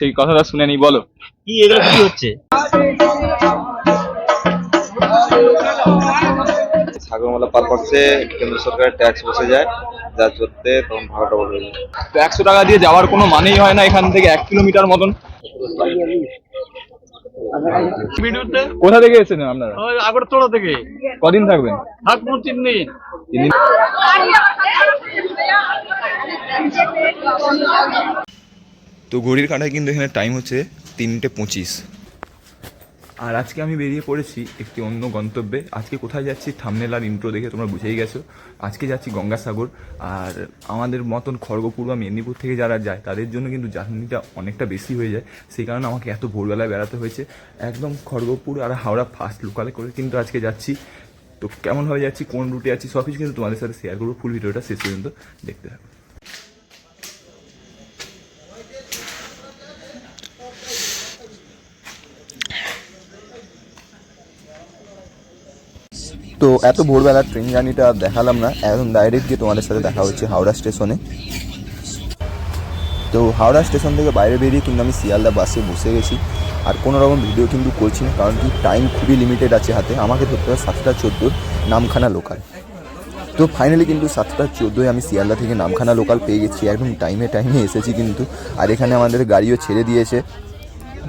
সেই কথাটা শুনে নি, বলো কি এগুলো কি হচ্ছে? সাগরমালা পার করতে কেন্দ্র সরকারের ট্যাক্স বসে যায়, যা চলতে তখন ভাড়া ডবল হয়ে যায়। তো 100 টাকা দিয়ে যাওয়ার কোনো মানেই হয় না এখান থেকে 1 কিলোমিটার মতন। কোথা থেকে এসেছেন আপনারা? আগরতলা থেকে। কদিন থাকবেন? থাকবো 3 দিন। 3 দিন। তো ঘড়ির কাঁটায় কিন্তু এখানে টাইম হচ্ছে 3:25। আর আজকে আমি বেরিয়ে পড়েছি একটি অন্য গন্তব্যে। আজকে কোথায় যাচ্ছি থাম্বনেল আর ইন্ট্রো দেখে তোমরা বুঝেই গেছো। আজকে যাচ্ছি গঙ্গাসাগর। আর আমাদের মতন খড়গপুর বা মেদিনীপুর থেকে যারা যায় তাদের জন্য কিন্তু জার্নিটা অনেকটা বেশি হয়ে যায়, সেই কারণে আমাকে এত ভোরবেলায় বেড়াতে হয়েছে। একদম খড়গপুর আর হাওড়া ফার্স্ট লোকালে করে কিন্তু আজকে যাচ্ছি। তো কেমনভাবে যাচ্ছি, কোন রুটে যাচ্ছি, সব কিছু কিন্তু তোমাদের সাথে শেয়ার করবো। ফুল ভিডিওটা শেষ পর্যন্ত দেখতে থাকো। তো এত ভোরবেলা ট্রেন জার্নিটা দেখালাম না, একদম ডাইরেক্ট গিয়ে তোমাদের সাথে দেখা হচ্ছে হাওড়া স্টেশনে। তো হাওড়া স্টেশন থেকে বাইরে বেরিয়ে কিন্তু আমি শিয়ালদা বাসে বসে গেছি। আর কোনো রকম ভিডিও কিন্তু করছি না, কারণ কি টাইম খুবই লিমিটেড আছে হাতে। আমাকে ধরতে হবে 7:14 নামখানা লোকাল। তো ফাইনালি কিন্তু 7:14 আমি শিয়ালদা থেকে নামখানা লোকাল পেয়ে গেছি। একদম টাইমে এসেছি কিন্তু। আর এখানে আমাদের গাড়িও ছেড়ে দিয়েছে।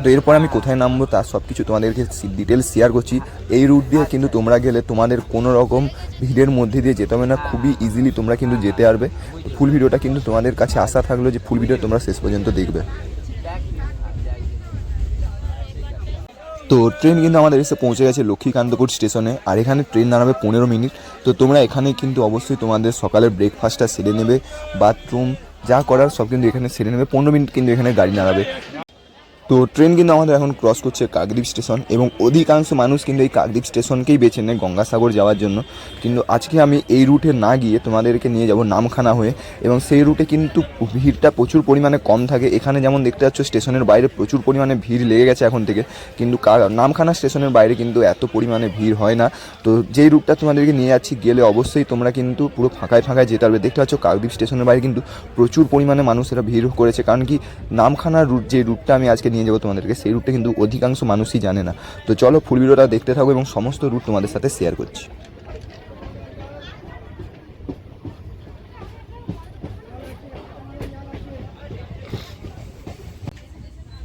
তো এরপর আমি কোথায় নামবো তার সব কিছু তোমাদেরকে ডিটেলস শেয়ার করছি। এই রুট দিয়ে কিন্তু তোমরা গেলে তোমাদের কোনো রকম ভিড়ের মধ্যে দিয়ে যেতে হবে না, খুবই ইজিলি তোমরা কিন্তু যেতে পারবে। ফুল ভিডিওটা কিন্তু তোমাদের কাছে আশা থাকলো যে ফুল ভিডিও তোমরা শেষ পর্যন্ত দেখবে। তো ট্রেন কিন্তু আমাদের এসে পৌঁছে গেছে লক্ষ্মীকান্তপুর স্টেশনে। আর এখানে ট্রেন দাঁড়াবে 15 মিনিট। তো তোমরা এখানে কিন্তু অবশ্যই তোমাদের সকালের ব্রেকফাস্টটা সেরে নেবে, বাথরুম যা করার সব কিন্তু এখানে সেরে নেবে। 15 মিনিট কিন্তু এখানে গাড়ি দাঁড়াবে। তো ট্রেন কিন্তু আমাদের এখন ক্রস করছে কাকদ্বীপ স্টেশন, এবং অধিকাংশ মানুষ কিন্তু এই কাকদ্বীপ স্টেশনকেই বেছে নেয় গঙ্গাসাগর যাওয়ার জন্য। কিন্তু আজকে আমি এই রুটে না গিয়ে তোমাদেরকে নিয়ে যাব নামখানা হয়ে, এবং সেই রুটে কিন্তু ভিড়টা প্রচুর পরিমাণে কম থাকে। এখানে যেমন দেখতে পাচ্ছ স্টেশনের বাইরে প্রচুর পরিমাণে ভিড় লেগে গেছে এখন থেকে, কিন্তু নামখানা স্টেশনের বাইরে কিন্তু এত পরিমাণে ভিড় হয় না। তো যেই রুটটা তোমাদেরকে নিয়ে যাচ্ছি গেলে অবশ্যই তোমরা কিন্তু পুরো ফাঁকায় যেতে পারবে। দেখতে পাচ্ছ কাকদ্বীপ স্টেশনের বাইরে কিন্তু প্রচুর পরিমাণে মানুষেরা ভিড় করেছে, কারণ কি নামখানার রুট যে রুটটা আমি আজকে নিয়ে যাবো তোমাদেরকে, সেই রুটটা কিন্তু অধিকাংশ মানুষই জানে না। তো চলো ফুল ভিডিওটা দেখতে থাকো এবং সমস্ত রুট তোমাদের সাথে শেয়ার করছি।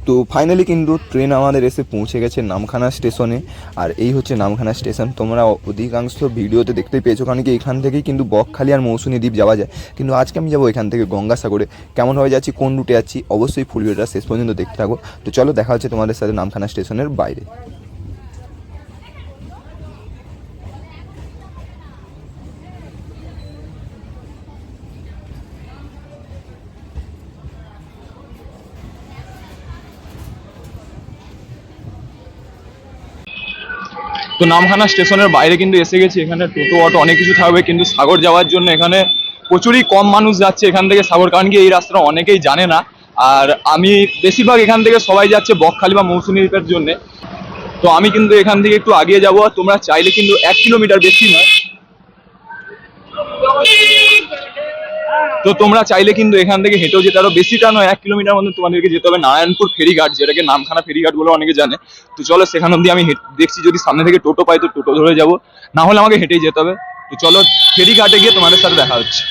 তো ফাইনালি কিন্তু ট্রেন আমাদের এসে পৌঁছে গেছে নামখানা স্টেশনে। আর এই হচ্ছে নামখানা স্টেশন। তোমরা অধিকাংশ ভিডিওতে দেখতেই পেয়েছো, কারণ কি এখান থেকেই কিন্তু বকখালি আর মৌসুমী দ্বীপ যাওয়া যায়। কিন্তু আজকে আমি যাবো এখান থেকে গঙ্গাসাগরে। কেমনভাবে যাচ্ছি, কোন রুটে যাচ্ছি, অবশ্যই ফুল ভিডিওটা শেষ পর্যন্ত দেখতে থাকো। তো চলো দেখা হচ্ছে তোমাদের সাথে নামখানা স্টেশনের বাইরে। তো নামখানা স্টেশনের বাইরে কিন্তু এসে গেছি। এখানে টোটো অটো অনেক কিছু থাকবে, কিন্তু সাগর যাওয়ার জন্য এখানে প্রচুরই কম মানুষ যাচ্ছে এখান থেকে সাগর, কারণ কি এই রাস্তাটা অনেকেই জানে না। আর আমি বেশিরভাগ এখান থেকে সবাই যাচ্ছে বকখালি বা মৌসুমী দ্বীপের জন্য। তো আমি কিন্তু এখান থেকে একটু আগিয়ে যাবো। তোমরা চাইলে কিন্তু 1 কিলোমিটার, বেশি নয়, তো তোমরা চাইলে কিন্তু এখান থেকে হেঁটেও যেতে আরো বেশিটা নয়, 1 কিলোমিটার মধ্যে তোমাদেরকে যেতে হবে নারায়ণপুর ফেরিঘাট, যেটাকে নামখানা ফেরিঘাট বলে অনেকে জানে। তো চলো সেখান অব্দি আমি দেখছি, যদি সামনে থেকে টোটো পাই তো টোটো ধরে যাবো, না হলে আমাকে হেঁটেই যেতে হবে। তো চলো ফেরিঘাটে গিয়ে তোমাদের সাথে দেখা হচ্ছে।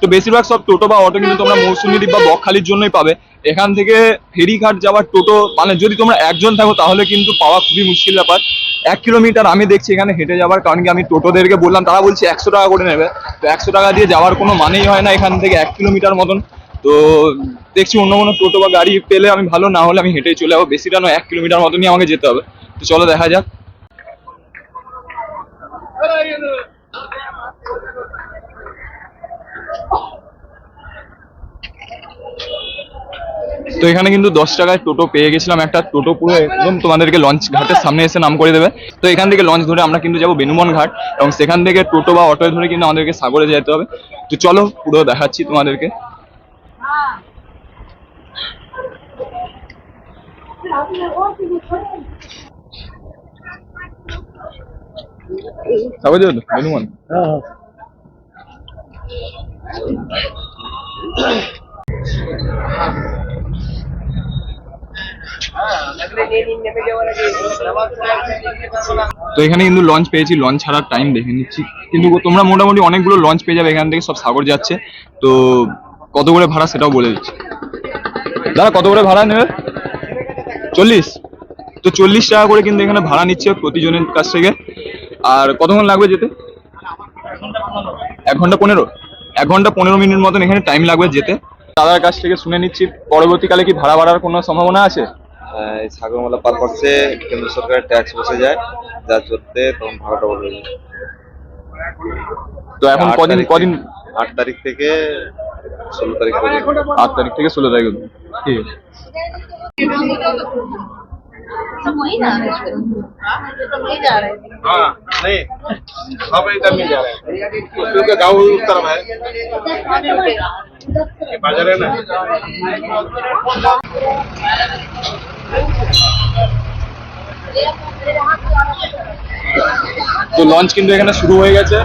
তো বেশিরভাগ সব টোটো বা অটো কিন্তু তোমরা মৌসুমী দ্বীপ বা বকখালির জন্যই পাবে। এখান থেকে ফেরিঘাট যাওয়ার টোটো মানে যদি তোমরা একজন থাকো তাহলে কিন্তু পাওয়া খুবই মুশকিল ব্যাপার। 1 কিলোমিটার আমি দেখছি এখানে হেঁটে যাওয়ার, কারণ কি আমি টোটোদেরকে বললাম, তারা বলছে 100 টাকা করে নেবে। তো 100 টাকা দিয়ে যাওয়ার কোনো মানেই হয় না এখান থেকে 1 কিলোমিটার মতন। তো দেখছি অন্য কোনো টোটো বা গাড়ি পেলে আমি ভালো, না হলে আমি হেঁটেই চলে যাবো। বেশিটা নয়, 1 কিলোমিটার মতনই আমাকে যেতে হবে। তো চলো দেখা যাক। তো এখানে কিন্তু 10 টাকায় টোটো পেয়ে গেছিলাম। একটা টোটো পুরো একদম তোমাদেরকে লঞ্চ ঘাটের সামনে এসে নাম করে দেবে। তো এখান থেকে লঞ্চ ধরে আমরা কিন্তু যাবো বেনুমন ঘাট, এবং সেখান থেকে টোটো বা অটো ধরে কিন্তু আমাদেরকে সাগরে যেতে হবে। তো চলো পুরো দেখাচ্ছি তোমাদেরকে। সাগরে যাবে তো বেনুমন। তো এখানে কিন্তু লঞ্চ পেয়েছি, লঞ্চ ছাড়ার টাইম দেখে নিচ্ছি, কিন্তু তোমরা মোটামুটি অনেকগুলো লঞ্চ পেয়ে যাবে এখান থেকে, সব সাগর যাচ্ছে। তো কত করে ভাড়া সেটাও বলে দিচ্ছি। দাদা কত করে ভাড়া নেবে? 40। তো 40 টাকা করে কিন্তু এখানে ভাড়া নিচ্ছে প্রতিজনের কাছ থেকে। আর কতক্ষণ লাগবে যেতে? 1 ঘন্টা 15। 1 ঘন্টা 15 মিনিট মতন এখানে টাইম লাগবে যেতে। দাদার কাছ থেকে শুনে নিচ্ছি পরবর্তীকালে কি ভাড়া বাড়ার কোনো সম্ভাবনা আছে? এই সাগরমালা পারপাসে কেন্দ্র সরকারের ট্যাক্স বসে যায়, যা চলতে তখন ভাড়াটা বলে যায়। তো এখন কদিন কদিন? 8 তারিখ থেকে 16 তারিখ পর্যন্ত। 8 তারিখ থেকে 16 তারিখ অবধি। ঠিক আছে। वही ना वही जा रहे हैं। हाँ नहीं सब इधर नहीं जा रहे हैं, क्योंकि गाँव उस तरफ है, ये बाजार है ना। তো লঞ্চ কিন্তু এখানে শুরু হয়ে গেছে,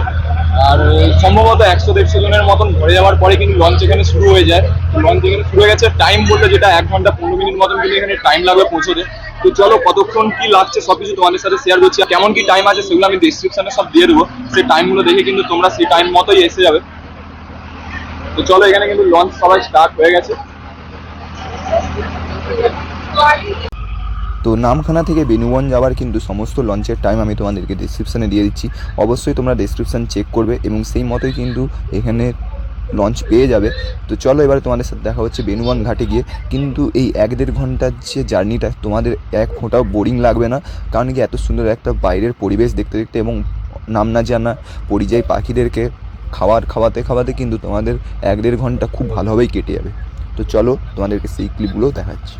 আর সম্ভবত 100-150 জনের মতন ভরে যাওয়ার পরে কিন্তু লঞ্চ এখানে শুরু হয়ে যায়। লঞ্চ এখানে শুরু হয়ে গেছে, টাইম বলতে যেটা 1 ঘন্টা 15 মিনিট মতন কিন্তু এখানে টাইম লাগবে পৌঁছতে। তো চলো কতক্ষণ কি লাগছে সবকিছু তোমাদের সাথে শেয়ার করছি, কেমন কি টাইম আছে সেগুলো আমি ডেসক্রিপশনে সব দিয়ে দেবো। সেই টাইমগুলো দেখে কিন্তু তোমরা সেই টাইম মতোই এসে যাবে। তো চলো এখানে কিন্তু লঞ্চ সবাই স্টার্ট হয়ে গেছে। তো নামখানা থেকে বেনুবন যাওয়ার কিন্তু সমস্ত লঞ্চের টাইম আমি তোমাদেরকে ডেসক্রিপশানে দিয়ে দিচ্ছি, অবশ্যই তোমরা ডেসক্রিপশান চেক করবে এবং সেই মতোই কিন্তু এখানে লঞ্চ পেয়ে যাবে। তো চলো এবারে তোমাদের সাথে দেখা হচ্ছে বেনুবন ঘাটে গিয়ে। কিন্তু এই 1-1.5 ঘন্টার যে জার্নিটা তোমাদের এক ফোঁটাও বোরিং লাগবে না, কারণ কি এত সুন্দর একটা বাইরের পরিবেশ দেখতে দেখতে এবং নাম না জানা পরিযায়ী পাখিদেরকে খাওয়াতে খাওয়াতে কিন্তু তোমাদের 1-1.5 ঘন্টা খুব ভালোভাবেই কেটে যাবে। তো চলো তোমাদেরকে সেই ক্লিপগুলোও দেখাচ্ছি।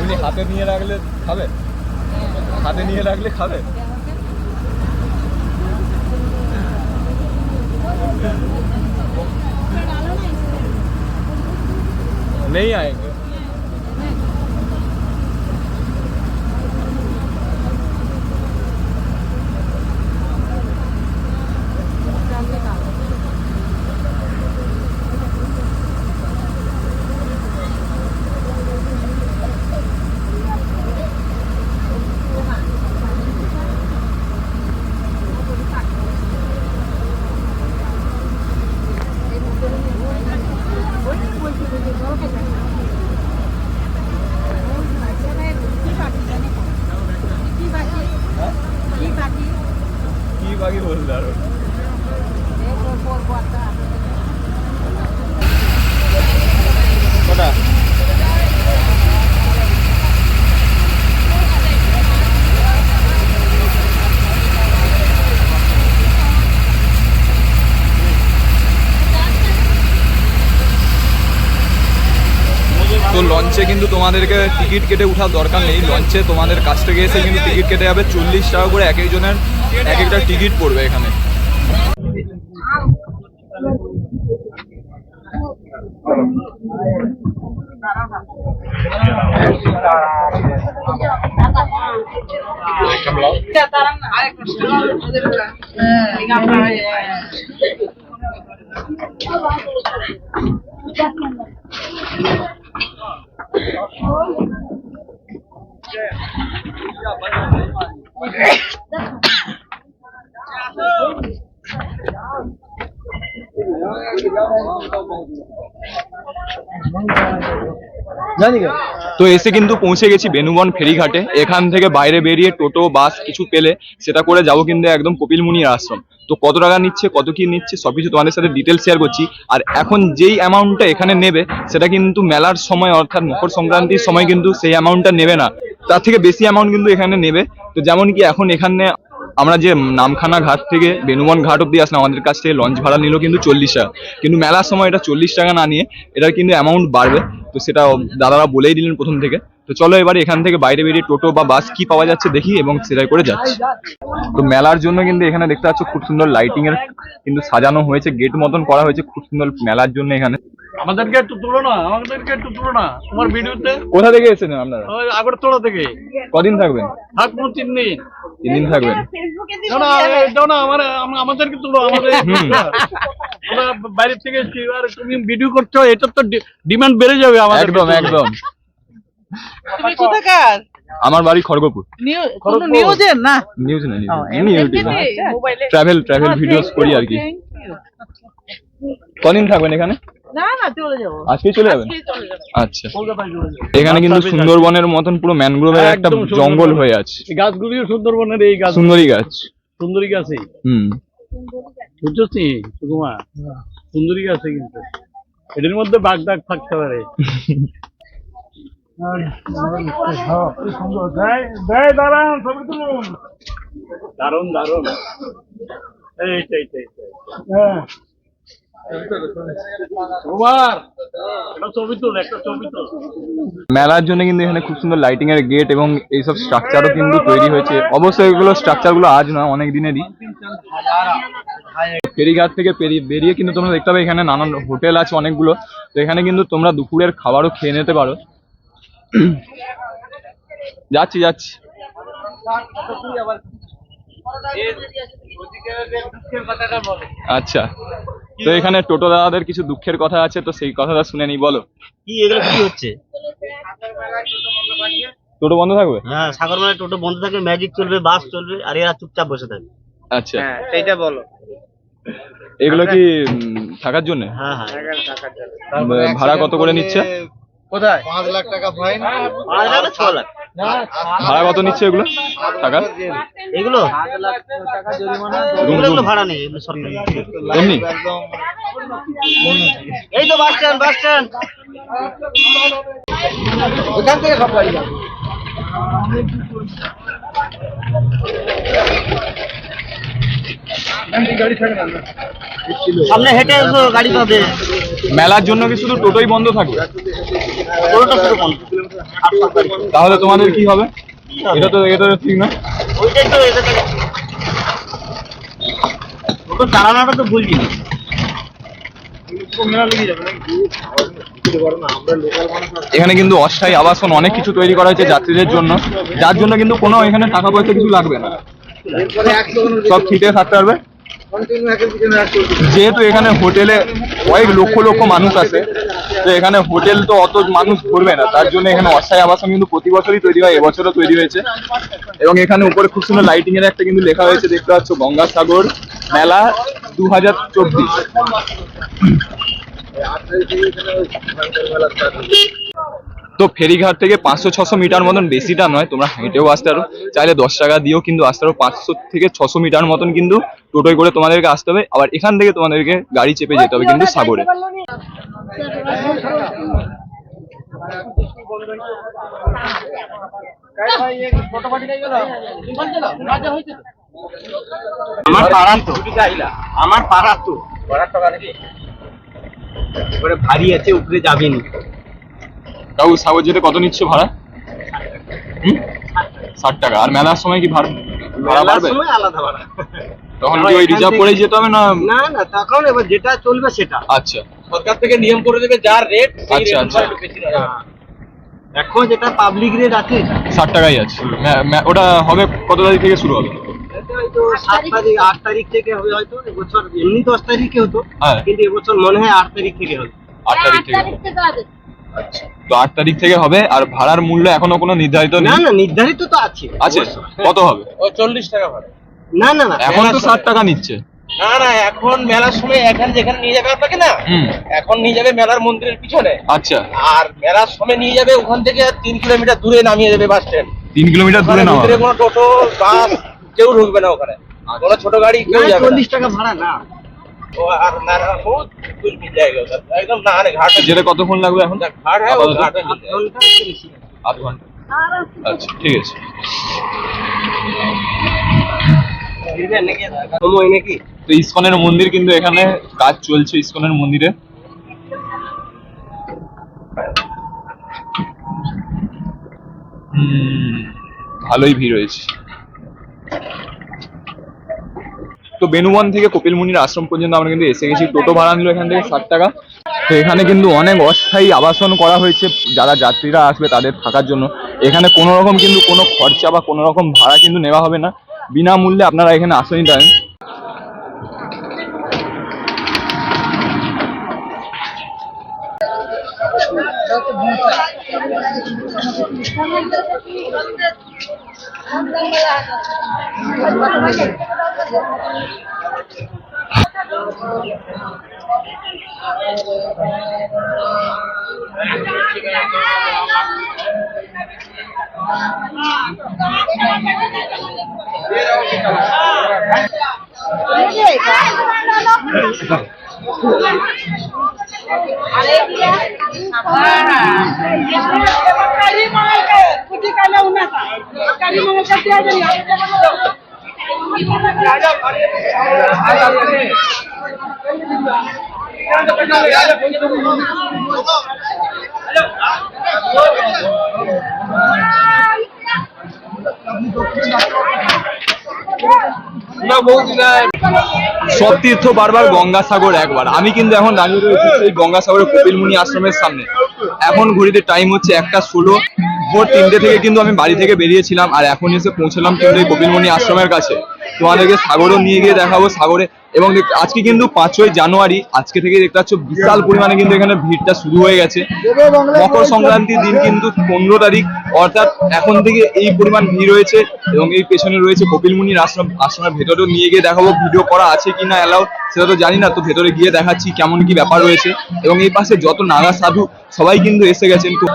এমনি হাতে নিয়ে রাখলে খাবে? হাতে নিয়ে রাখলে খাবে? नहीं आएंगे। की बाकी बोल रहा हूँ। पता তো লঞ্চে কিন্তু তোমাদেরকে টিকিট কেটে ওঠার দরকার নেই, লঞ্চে তোমাদের কাছ থেকে এসে কিন্তু টিকিট কেটে যাবে। 40 টাকা করে এক একজনের এক একটা টিকিট পড়বে এখানে। जानेगा তো এসে কিন্তু পৌঁছে গেছি বেনুবন ফেরিঘাটে। এখান থেকে বাইরে বেরিয়ে টোটো বাস কিছু পেলে সেটা করে যাবো কিন্তু একদম কপিলমুনির আশ্রম। তো কত টাকা নিচ্ছে, কত কি নিচ্ছে, সবকিছু তোমাদের সাথে ডিটেলস শেয়ার করছি। আর এখন যেই অ্যামাউন্টটা এখানে নেবে সেটা কিন্তু মেলার সময় অর্থাৎ মকর সংক্রান্তির সময় কিন্তু সেই অ্যামাউন্টটা নেবে না, তার থেকে বেশি অ্যামাউন্ট কিন্তু এখানে নেবে। তো যেমন কি এখন এখানে আমরা যে নামখানা ঘাট থেকে বেনুবন ঘাট অব্দি আসলাম, আমাদের কাছ থেকে লঞ্চ ভাড়া নিল কিন্তু 40 টাকা, কিন্তু মেলার সময় এটা 40 টাকা না নিয়ে এটার কিন্তু অ্যামাউন্ট বাড়বে। তো সেটা দাদারা বলেই দিলেন প্রথম থেকে। তো চলো এবারে এখান থেকে বাইরে বেরিয়ে টোটো বা বাস কি পাওয়া যাচ্ছে দেখি এবং সেটাই করে যাচ্ছি। তো মেলার জন্য কিন্তু এখানে দেখতে পাচ্ছ খুব সুন্দর লাইটিং এর কিন্তু সাজানো হয়েছে, গেট মতন করা হয়েছে খুব সুন্দর মেলার জন্য। এখানে আমাদেরকে একটু তুলো না, আমাদেরকে একটু তুলো না তোমার ভিডিওতে। কোথা থেকে এসেছেন আপনারা? ওই আগরতলা থেকে। কদিন থাকবেন? থাকবো 3 দিন। 3 দিন থাকবেন? না না এটাও না, আমাদেরকে তুলো, আমাদের আমরা বাইরে থেকে এসেছি, আর তুমি ভিডিও করছো, এটা তো ডিমান্ড বেড়ে যাবে আমাদের। একদম একদম। তুমি কোথাকার? আমার বাড়ি খড়গপুর। কোনো নিউজের না? নিউজ না, ট্রাভেল ভিডিওস করি আর কি। কদিন থাকবেন এখানে? না না চলে যাবো, আজকেই চলে যাবেন? আজকেই চলে যাবো। আচ্ছা, এখানে কিন্তু সুন্দরবনের মতন পুরো ম্যানগ্রোভের একটা একদম সুন্দরবন। জঙ্গল হয়ে আছে। এই গাছগুলিও সুন্দরবনের, এই গাছ সুন্দরী গাছ। সুন্দরী গাছই হুম, বুঝছো নি সুকুমা, সুন্দরী গাছে কিন্তু এটার মধ্যে বাঘ ডাক থাকতে পারে। দারুন দারুন, এইটাই কুমার, একটা ছবি তুল, একটা ছবি তুল। মেলার জন্য কিন্তু এখানে খুব সুন্দর লাইটিং এর গেট এবং এইসব স্ট্রাকচারও কিন্তু তৈরি হয়েছে। অবশ্যই এগুলো স্ট্রাকচার গুলো আজ না, অনেক দিনেরই। ফেরিঘাট থেকে বেরিয়ে কিন্তু তোমরা দেখতে পাবে এখানে নানান হোটেল আছে অনেকগুলো। তো এখানে কিন্তু তোমরা দুপুরের খাবারও খেয়ে নিতে পারো। যাচ্ছি। আচ্ছা, তো এখানে টোটো দাদাদের কিছু দুঃখের কথা আছে, তো সেই কথাটা শুনে নি। বলো কি এগুলো কি হচ্ছে? টোটো বন্ধ থাকবে? হ্যাঁ, সাগরমালায় টোটো বন্ধ থাকবে, ম্যাজিক চলবে, বাস চলবে, আর এরা চুপচাপ বসে থাকবে। আচ্ছা, সেইটা বলো। এগুলো কি থাকার জন্য? হ্যাঁ হ্যাঁ, ভাড়া কত করে নিচ্ছে? কোথায় 5 লাখ টাকা ফাইন, 5 লাখ না 6 লাখ? ভাড়া কত নিচ্ছে এগুলো থাকার? এগুলো এগুলো ভাড়া নেই, এগুলো সরকারি। এমনি? এই তো বাস স্ট্যান্ড। ওখান থেকে সব গাড়ি যাবে। সামনে হেঁটে এসো, গাড়ি পাবে। মেলার জন্য কি শুধু টোটোই বন্ধ থাকবে? টোটোটা শুরু বন্ধ। তাহলে তোমাদের কি হবে? এটা তো ঠিক না। ওইটাই তো, এটা তো টোটো চালানোটা তো ভুল জিনিস। এখানে কিন্তু অস্থায়ী আবাসন অনেক কিছু তৈরি করা হয়েছে যাত্রীদের জন্য, যার জন্য কিন্তু কোনো এখানে টাকা পয়সা কিছু লাগবে না, সব ফ্রিতে থাকতে পারবে। যেহেতু এখানে হোটেলে কয়েক লক্ষ মানুষ আসে, তো এখানে হোটেল তো অত মানুষ ধরবে না, তার জন্য এখানে অস্থায়ী আবাসন কিন্তু প্রতি বছরই তৈরি হয়, এবছরও তৈরি হয়েছে। এবং এখানে উপরে খুব সুন্দর লাইটিং এর একটা কিন্তু লেখা হয়েছে, দেখতে পাচ্ছ, গঙ্গাসাগর মেলা 2024। তো ফেরিঘাট থেকে 500-600 মিটার মতন, বেশিটা নয়, তোমরা হেঁটেও আসতে পারো, চাইলে 10 টাকা দিয়েও কিন্তু আসতে পারো। 500 থেকে 600 মিটার মতন কিন্তু টোটোয় করে তোমাদেরকে আসতে হবে, আবার এখান থেকে তোমাদেরকে গাড়ি চেপে যেতে হবে কিন্তু সাগরে। আমার পাড়া তো ভারী আছে, উপরে যাবেনি। কাকু, সাগর যেতে কত নিচ্ছে ভাড়া? 60 টাকা। আর মেলার সময় কি ভাড়া বাড়বে? আলাদা ভাড়া। তখন কি ওই রিজার্ভ করেই যেতে হবে না? না না, তখন এবার যেটা চলবে সেটা আচ্ছা, সরকার থেকে নিয়ম করে দেবে যার রেট। আচ্ছা। এখন যেটা পাবলিক রেট আছে 60 টাকাই আছে। ওটা হবে কত তারিখ থেকে শুরু হবে? এটা হয়তো 7 তারিখ 8 তারিখ থেকে হবে হয়তো। এবছর এমনি 10 তারিখে হতো, হ্যাঁ, কিন্তু এবছর মনে হয় 8 তারিখ থেকে হবে। 8 তারিখ থেকে হবে। আচ্ছা, তো 8 তারিখ থেকে হবে। আর ভাড়ার মূল্য এখনো কোনো নির্ধারিত না নেই? না, নির্ধারিত তো আছে। আছে? কত হবে? ও 40 টাকা ভাড়া। না না না, এখন তো 60 টাকা নিচ্ছে। না না, এখন মেলার সময় এখানে যেখানে নিয়ে যাবে আপনাকে না, হুম। এখন নিয়ে যাবে মেলার মন্দিরের পিছনে, আচ্ছা, আর মেলার সময় নিয়ে যাবে ওখান থেকে 3 কিলোমিটার দূরে নামিয়ে দেবে বাস স্ট্যান্ড। 3 কিলোমিটার দূরে নামা। ভিতরে কোনো টোটো বাস কেউ ঢুকবে না ওখানে, কোনো ছোট গাড়ি কেউ যাবে না। 40 টাকা ভাড়া না। ও আর মেলা বহুত कुछ मिल जाएगा उधर एकदम नहाने घाट है, যেতে কতক্ষণ লাগবে এখন? घाट है वो আপাতত? घाट में मिल जाएगा। আধ ঘন্টা। আচ্ছা, ঠিক আছে। সময় নাকি তো ইসকনের মন্দির কিন্তু এখানে কাজ চলছে, ইসকনের মন্দিরে। ভালোই ভিড় হয়েছে। তো বেনুবন থেকে কপিলমুনির আশ্রম পর্যন্ত আমরা কিন্তু এসে গেছি। টোটো ভাড়া নিল এখান থেকে 60 টাকা। তো এখানে কিন্তু অনেক অস্থায়ী আবাসন করা হয়েছে যারা যাত্রীরা আসবে তাদের থাকার জন্য। এখানে কোনো রকম কিন্তু কোনো খরচা বা কোনো রকম ভাড়া কিন্তু নেওয়া হবে না, বিনামূল্যে আপনারা এখানে আশ্রয় নিতে পারেন। সব তীর্থ বারবার, গঙ্গাসাগর একবার। আমি কিন্তু এখন দাঁড়িয়ে রয়েছি সেই গঙ্গাসাগরের কপিলমুনি আশ্রমের সামনে। এখন ঘড়িতে টাইম হচ্ছে 1:16। ভোর 3টে থেকে কিন্তু আমি বাড়ি থেকে বেরিয়েছিলাম, আর এখন এসে পৌঁছলাম কিন্তু এই কপিলমুনি আশ্রমের কাছে। তোমাদেরকে সাগরও নিয়ে গিয়ে দেখাবো সাগরে। এবং আজকে কিন্তু 5ই জানুয়ারি, আজকে থেকে দেখতে পাচ্ছ বিশাল পরিমাণে কিন্তু এখানে ভিড়টা শুরু হয়ে গেছে। মকর সংক্রান্তির দিন কিন্তু 15 তারিখ, অর্থাৎ এখন থেকে এই পরিমাণ ভিড় হয়েছে। এবং এই পেছনে রয়েছে কপিলমুনির আশ্রম। আশ্রমের ভেতরেও নিয়ে গিয়ে দেখাবো, ভিডিও করা আছে কিনা অ্যালাউ সেটা তো জানি না। তো ভেতরে গিয়ে দেখাচ্ছি কেমন কি ব্যাপার রয়েছে। এবং এই পাশে যত নাগা সাধু সবাই কিন্তু এসে গেছেন। তো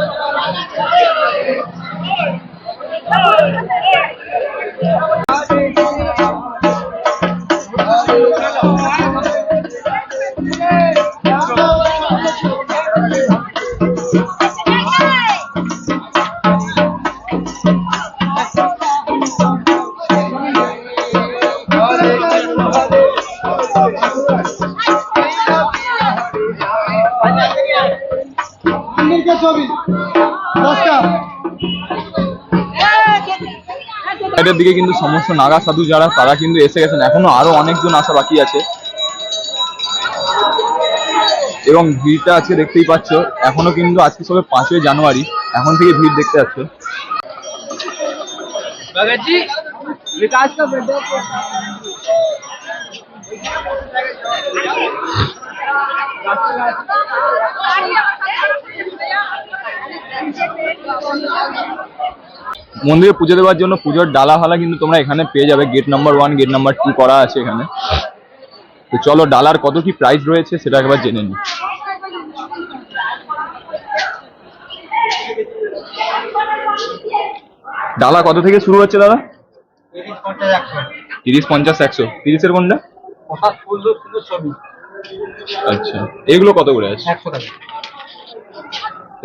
সাইডের দিকে কিন্তু সমস্ত নাগা সাধু যারা তারা কিন্তু এসে গেছেন। এখনো আরো অনেকজন আসা বাকি আছে। এবং ভিড়টা আজকে দেখতেই পাচ্ছ, এখনো কিন্তু আজকে সবে 5ই জানুয়ারি, এখন থেকে ভিড় দেখতে পাচ্ছ। মন্দিরে পুজো দেওয়ার জন্য পুজোর ডালা ফালা কিন্তু তোমরা এখানে পেয়ে যাবে। গেট নাম্বার 1, গেট নাম্বার 2 করা আছে এখানে। তো চলো ডালার কত কি প্রাইস রয়েছে সেটা একবার জেনে নিই। ডালা কত থেকে শুরু হচ্ছে দাদা? 30, 50, 100। 30-এর কোনটা? আচ্ছা, এগুলো কত করে আছে? 100 টাকা।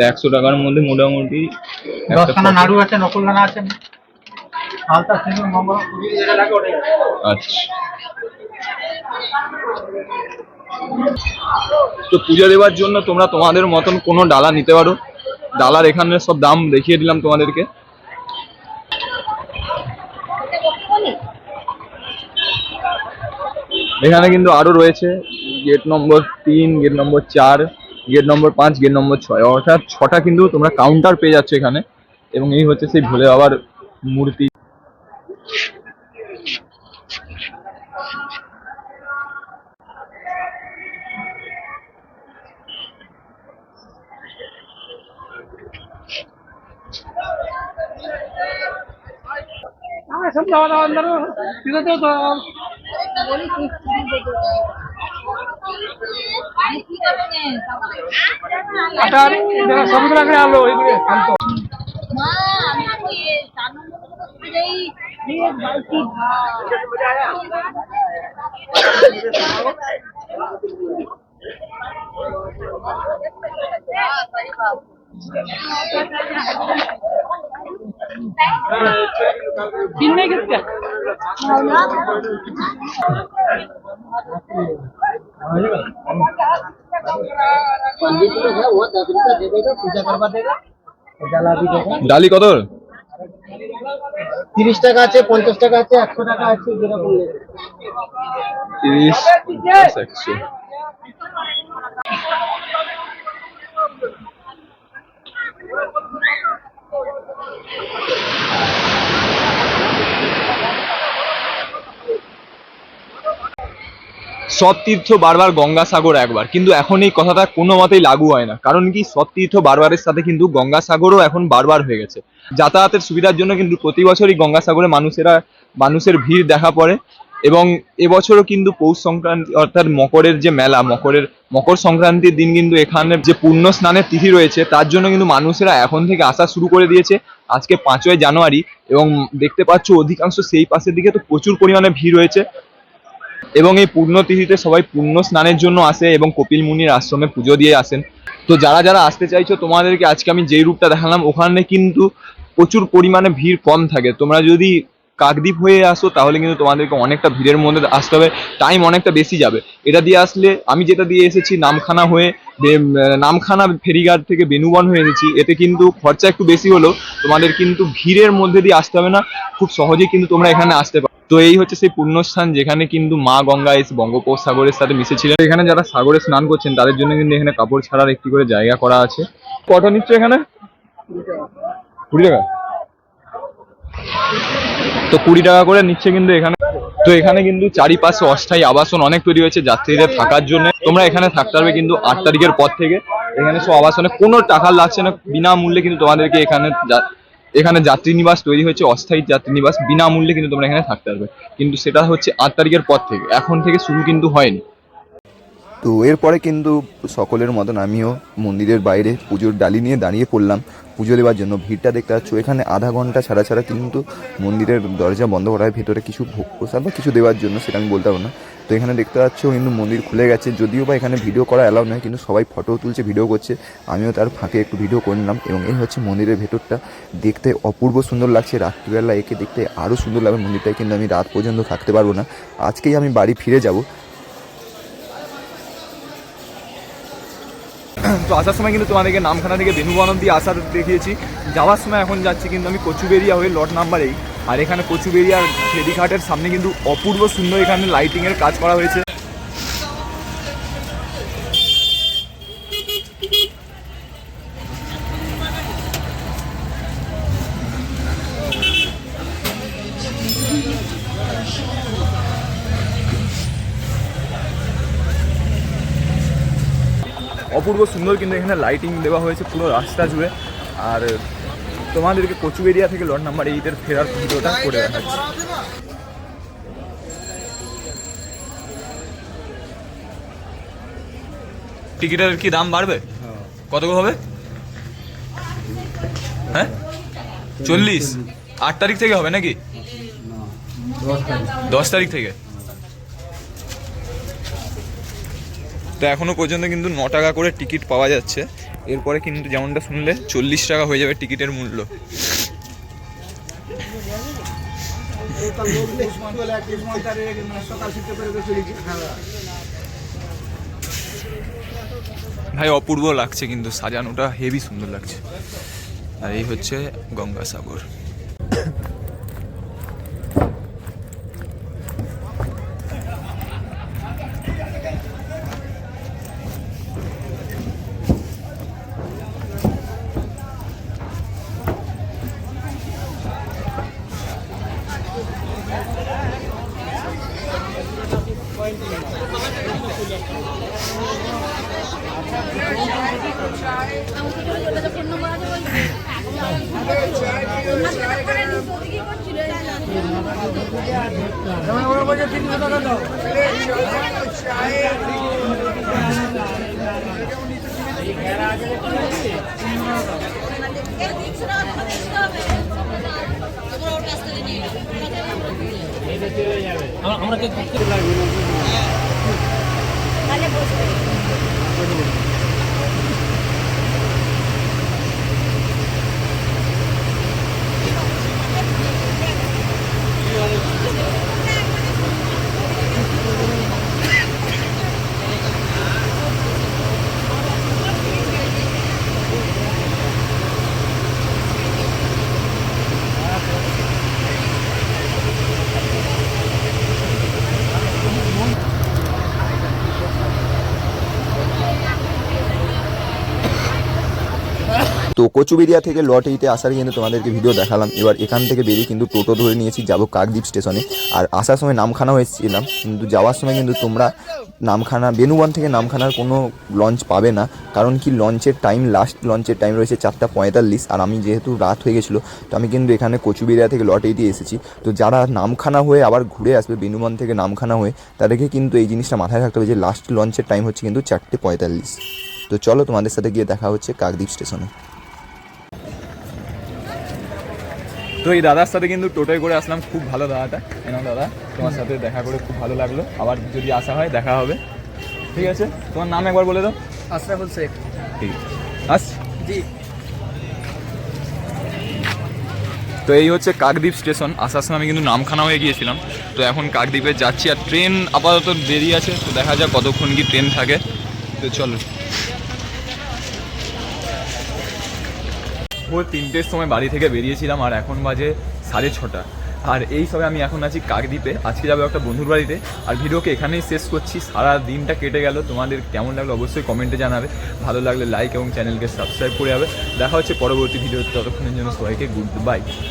100 টাকার মধ্যে মোটামুটি 10খানা নাড়ু আছে, নকল দানা আছে, আলতা সিঁদুর মঙ্গল। আচ্ছা, তো পূজা দেওয়ার জন্য তোমরা তোমাদের মতন কোনো ডালা নিতে পারো। ডালার এখানে সব দাম দেখিয়ে দিলাম তোমাদেরকে। এখানে কিন্তু আরো রয়েছে gate number 3, gate number 4, gate number 5, gate number 6, অর্থাৎ 6টা কিন্তু তোমরা কাউন্টার পেয়ে যাচ্ছ এখানে। এবং এই হচ্ছে সেই ভোলে বাবার মূর্তি। समझा अंदर সমুদ্র আলো ওইগুলো শান্ত মা আমি ये 4 নম্বর করে যাই एक बाल्टी तीन नहीं किसका पंडित लोग है वो 10 रुपया दे देगा, पूजा करवा देगा, जला भी देगा। ডালি কত? 30 টাকা আছে, 50 টাকা আছে, 100 টাকা আছে, যেরকম নেবে। 30 100। সব তীর্থ বারবার গঙ্গাসাগর একবার, কিন্তু এখন এই কথাটা কোনো মতেই লাগু হয় না। কারণ কি, সব তীর্থ বারবারের সাথে কিন্তু গঙ্গাসাগরও এখন বারবার হয়ে গেছে। যাতায়াতের সুবিধার জন্য কিন্তু প্রতি বছরই গঙ্গাসাগরে মানুষের ভিড় দেখা পড়ে। এবং এবছরও কিন্তু পৌষ সংক্রান্তি অর্থাৎ মকরের যে মেলা, মকর সংক্রান্তির দিন কিন্তু এখানে যে পুণ্য স্নানের তিথি রয়েছে, তার জন্য কিন্তু মানুষেরা এখন থেকে আসা শুরু করে দিয়েছে। আজকে 5ই জানুয়ারি এবং দেখতে পাচ্ছ অধিকাংশ সেই পাশের দিকে তো প্রচুর পরিমাণে ভিড় রয়েছে। এবং এই পুণ্যতিথিতে সবাই পুণ্য স্নানের জন্য আসে এবং কপিল মুনির আশ্রমে পুজো দিয়ে আসেন। তো যারা যারা আসতে চাইছো, তোমাদেরকে আজকে আমি যেই রূপটা দেখালাম, ওখানে কিন্তু প্রচুর পরিমাণে ভিড় কম থাকে। তোমরা যদি কাকদ্বীপ হয়ে আসো তাহলে কিন্তু তোমাদেরকে অনেকটা ভিড়ের মধ্যে আসতে হবে, টাইম অনেকটা বেশি যাবে। এটা দিয়ে আসলে, আমি যেটা দিয়ে এসেছি নামখানা হয়ে, নামখানা ফেরিঘাট থেকে বেনুবন হয়ে এসেছি, এতে কিন্তু খরচা একটু বেশি হলেও তোমাদের কিন্তু ভিড়ের মধ্যে দিয়ে আসতে হবে না, খুব সহজেই কিন্তু তোমরা এখানে আসতে পারো। তো এই হচ্ছে সেই পুণ্যস্থান যেখানে কিন্তু মা গঙ্গা এসে বঙ্গোপসাগরের সাথে মিশেছিলেন। এখানে যারা সাগরে স্নান করছেন তাদের জন্য কিন্তু এখানে কাপড় ছাড়ার একটি করে জায়গা করা আছে। কত নিচ্ছে এখানে? 20 টাকা। তো 20 টাকা করে নিচ্ছে কিন্তু এখানে। তো এখানে কিন্তু চারিপাশে অস্থায়ী আবাসন অনেক তৈরি হয়েছে যাত্রীদের থাকার জন্য। তোমরা এখানে থাকতে পারবে কিন্তু 8 তারিখের পর থেকে। এখানে সব আবাসনে কোনো টাকা লাগছে না, বিনামূল্যে কিন্তু তোমাদেরকে এখানে যাত্রী নিবাস তৈরি হয়েছে, অস্থায়ী যাত্রী নিবাস, বিনামূল্যে কিন্তু তোমরা এখানে থাকতে পারবে। কিন্তু সেটা হচ্ছে 8 তারিখের পর থেকে, এখন থেকে শুরু কিন্তু হয়নি। তো এরপরে কিন্তু সকলের মতন আমিও মন্দিরের বাইরে পুজোর ডালি নিয়ে দাঁড়িয়ে পড়লাম পুজো দেওয়ার জন্য। ভিড়টা দেখতে পাচ্ছ, এখানে আধা ঘন্টা ছাড়া ছাড়া কিন্তু মন্দিরের দরজা বন্ধ করা হয় ভেতরে কিছু ভোগ প্রসাদ বা কিছু দেওয়ার জন্য, সেটা আমি বলতে পারবো না। তো এখানে দেখতে পাচ্ছ কিন্তু মন্দির খুলে গেছে, যদিও বা এখানে ভিডিও করা অ্যালাউ নয়, কিন্তু সবাই ফটো তুলছে, ভিডিও করছে, আমিও তার ফাঁকে একটু ভিডিও করে নিলাম। এবং এই হচ্ছে মন্দিরের ভেতরটা, দেখতে অপূর্ব সুন্দর লাগছে। রাত্রিবেলা একে দেখতে আরও সুন্দর লাগবে মন্দিরটায়, কিন্তু আমি রাত পর্যন্ত থাকতে পারবো না, আজকেই আমি বাড়ি ফিরে যাব। তো আসার সময় কিন্তু তোমাদেরকে নামখানা থেকে বেনুবন অব্দি আসার দেখিয়েছি। যাওয়ার সময় এখন যাচ্ছি কিন্তু আমি কচুবেরিয়া হয়ে লট নাম্বার 8। আর এখানে কচুবেরিয়ার ফেরিঘাটের সামনে কিন্তু অপূর্ব সুন্দর এখানে লাইটিংয়ের কাজ করা হয়েছে। অপূর্ব সুন্দর কিন্তু এখানে লাইটিং দেওয়া হয়েছে পুরো রাস্তা জুড়ে। আর তোমাদেরকে কচুবেরিয়া থেকে লট নাম্বার 8 ফেরার ভিডিওটা করে দেখাচ্ছি। টিকিটের কি দাম বাড়বে? কত হবে? হ্যাঁ 40। 8 তারিখ থেকে হবে নাকি? 10 তারিখ থেকে। তো এখনো পর্যন্ত কিন্তু 9 টাকা করে টিকিট পাওয়া যাচ্ছে। এরপরে কিন্তু যেমনটা শুনলে 40 টাকা হয়ে যাবে টিকিটের মূল্য। ভাই অপূর্ব লাগছে, কিন্তু সাজানোটা হেভি সুন্দর লাগছে। আর এই হচ্ছে গঙ্গাসাগর। ফোন নম্বর আছে বলছি তো কচুবেড়িয়া থেকে লট 8-এ আসার কিন্তু তোমাদেরকে ভিডিও দেখালাম। এবার এখান থেকে বেরিয়ে কিন্তু টোটো ধরে নিয়েছি, যাবো কাকদ্বীপ স্টেশনে। আর আসার সময় নামখানাও এসেছিলাম, কিন্তু যাওয়ার সময় কিন্তু তোমরা নামখানা বেনুবন থেকে নামখানার কোনো লঞ্চ পাবে না, কারণ কি লঞ্চের টাইম, লাস্ট লঞ্চের টাইম রয়েছে 4:45। আর আমি যেহেতু রাত হয়ে গেছিলো, তো আমি কিন্তু এখানে কচুবেড়িয়া থেকে লট 8-এ এসেছি। তো যারা নামখানা হয়ে আবার ঘুরে আসবে বেনুবন থেকে নামখানা হয়ে, তাদেরকে কিন্তু এই জিনিসটা মাথায় রাখতে হবে যে লাস্ট লঞ্চের টাইম হচ্ছে কিন্তু 4:45। তো চলো তোমাদের সাথে গিয়ে দেখা হচ্ছে কাকদ্বীপ স্টেশনে। তো এই দাদার সাথে কিন্তু টোটোয় করে আসলাম, খুব ভালো দাদাটা। এনাম দাদা, তোমার সাথে দেখা করে খুব ভালো লাগলো, আবার যদি আসা হয় দেখা হবে, ঠিক আছে? তোমার নাম একবার বলে দাও। আশরাফুল শেখ। ঠিক আস জি। তো এই হচ্ছে কাকদ্বীপ স্টেশন। আসার সময় আমি কিন্তু নামখানা হয়ে গিয়েছিলাম, তো এখন কাকদ্বীপে যাচ্ছি। আর ট্রেন আপাতত দেরি আছে, তো দেখা যাক কতক্ষণ কি ট্রেন থাকে। তো চলো। ভোর 3টের সময় বাড়ি থেকে বেরিয়েছিলাম, আর এখন বাজে 6:30। আর এই সবে আমি এখন আছি কাকদ্বীপে। আজকে যাবো একটা বন্ধুর বাড়িতে। আর ভিডিওকে এখানেই শেষ করছি। সারা দিনটা কেটে গেল, তোমাদের কেমন লাগলো অবশ্যই কমেন্টে জানাবে। ভালো লাগলে লাইক এবং চ্যানেলকে সাবস্ক্রাইব করে যাবে। দেখা হচ্ছে পরবর্তী ভিডিওতে, ততক্ষণের জন্য সবাইকে গুড বাই।